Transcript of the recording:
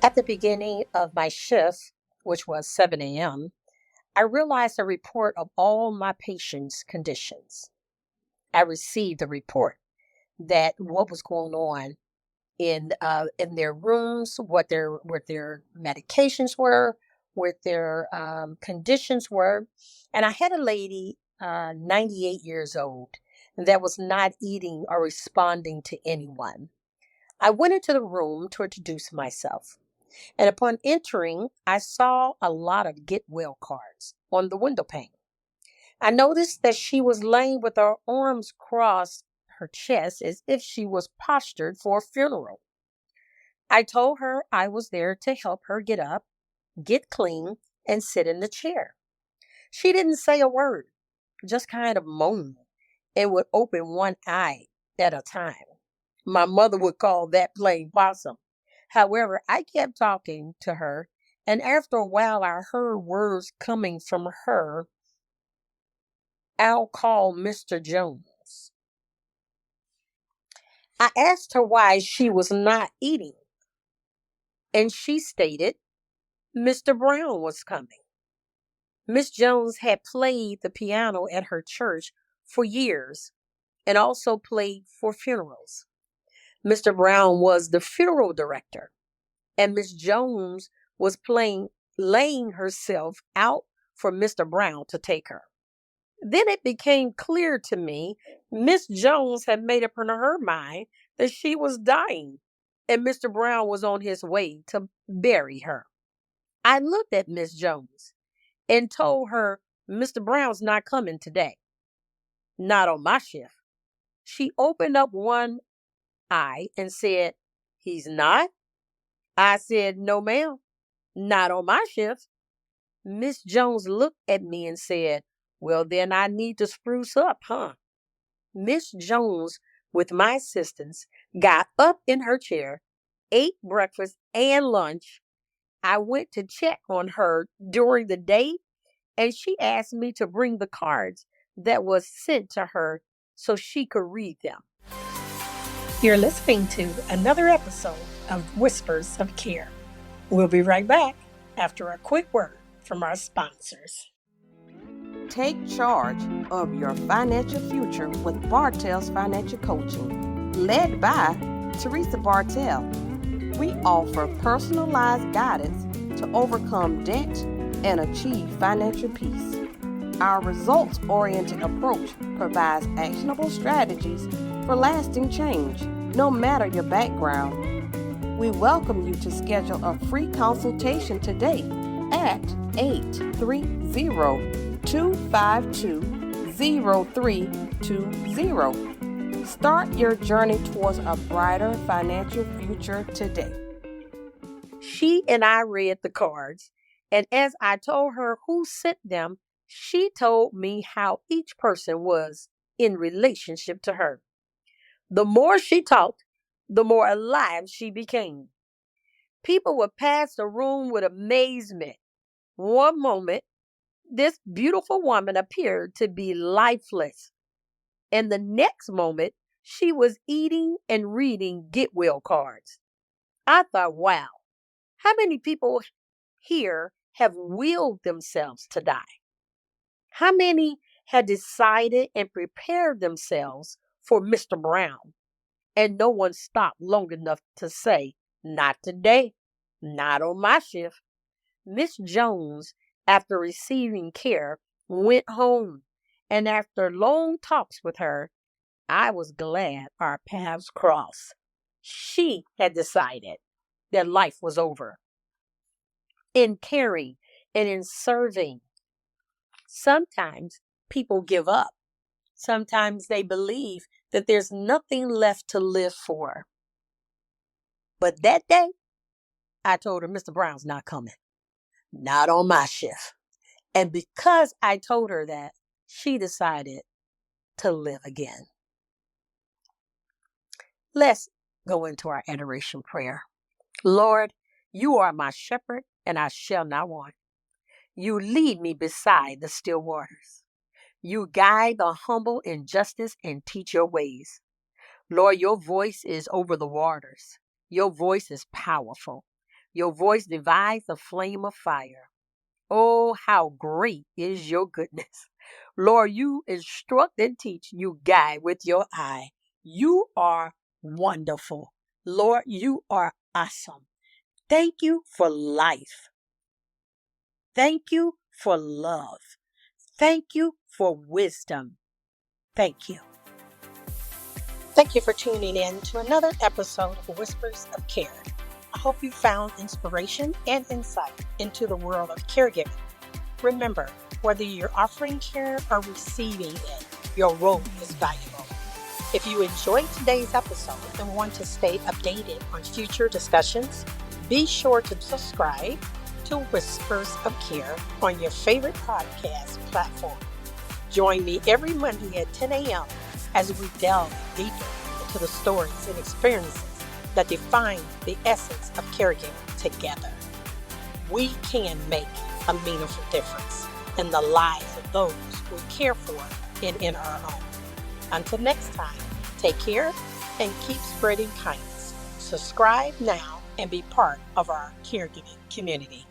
At the beginning of my shift, which was 7 a.m., I realized a report of all my patients' conditions. I received a report that what was going on in their rooms, what their medications were, what their conditions were, and I had a lady, 98 years old, that was not eating or responding to anyone. I went into the room to introduce myself. And upon entering, I saw a lot of get well cards on the window pane. I noticed that she was laying with her arms crossed her chest as if she was postured for a funeral. I told her I was there to help her get up, get clean, and sit in the chair. She didn't say a word, just kind of moaned and would open one eye at a time. My mother would call that playing possum. However, I kept talking to her, and after a while, I heard words coming from her. I'll call Mr. Jones. I asked her why she was not eating, and she stated Mr. Brown was coming. Miss Jones had played the piano at her church for years and also played for funerals. Mr. Brown was the funeral director, and Miss Jones was laying herself out for Mr. Brown to take her. Then it became clear to me Miss Jones had made up in her mind that she was dying, and Mr. Brown was on his way to bury her. I looked at Miss Jones and told her Mr. Brown's not coming today, not on my shift. She opened up one eye and said, "He's not?" I said, "No, ma'am, not on my shift." Miss Jones looked at me and said, "Well, then I need to spruce up, huh?" Miss Jones, with my assistance, got up in her chair, ate breakfast and lunch. I went to check on her during the day, and she asked me to bring the cards that was sent to her so she could read them. You're listening to another episode of Whispers of Care. We'll be right back after a quick word from our sponsors. Take charge of your financial future with Bartell's Financial Coaching, led by Teresa Bartell. We offer personalized guidance to overcome debt and achieve financial peace. Our results-oriented approach provides actionable strategies for lasting change, no matter your background. We welcome you to schedule a free consultation today at 830-252-0320. Start your journey towards a brighter financial future today. She and I read the cards, and as I told her who sent them, she told me how each person was in relationship to her. The more she talked, the more alive she became. People would pass the room with amazement. One moment, this beautiful woman appeared to be lifeless, and the next moment, she was eating and reading get well cards. I thought, wow, how many people here have willed themselves to die? How many had decided and prepared themselves for Mr. Brown? And no one stopped long enough to say, "Not today, not on my shift." Miss Jones, after receiving care, went home. And after long talks with her, I was glad our paths crossed. She had decided that life was over. In caring and in serving, sometimes people give up. Sometimes they believe that there's nothing left to live for. But that day, I told her Mr. Brown's not coming. Not on my shift. And because I told her that, she decided to live again. Let's go into our adoration prayer. Lord, you are my shepherd, and I shall not want. You lead me beside the still waters. You guide the humble in justice and teach your ways. Lord, your voice is over the waters. Your voice is powerful. Your voice divides a flame of fire. Oh, how great is your goodness. Lord, you instruct and teach, you guide with your eye. You are wonderful. Lord, you are awesome. Thank you for life. Thank you for love. Thank you for wisdom. Thank you. Thank you for tuning in to another episode of Whispers of Care. I hope you found inspiration and insight into the world of caregiving. Remember, whether you're offering care or receiving it, your role is valuable. If you enjoyed today's episode and want to stay updated on future discussions, be sure to subscribe to Whispers of Care on your favorite podcast platform. Join me every Monday at 10 a.m. as we delve deeper into the stories and experiences that define the essence of caregiving together. We can make a meaningful difference in the lives of those we care for and in our own. Until next time, take care and keep spreading kindness. Subscribe now and be part of our caregiving community.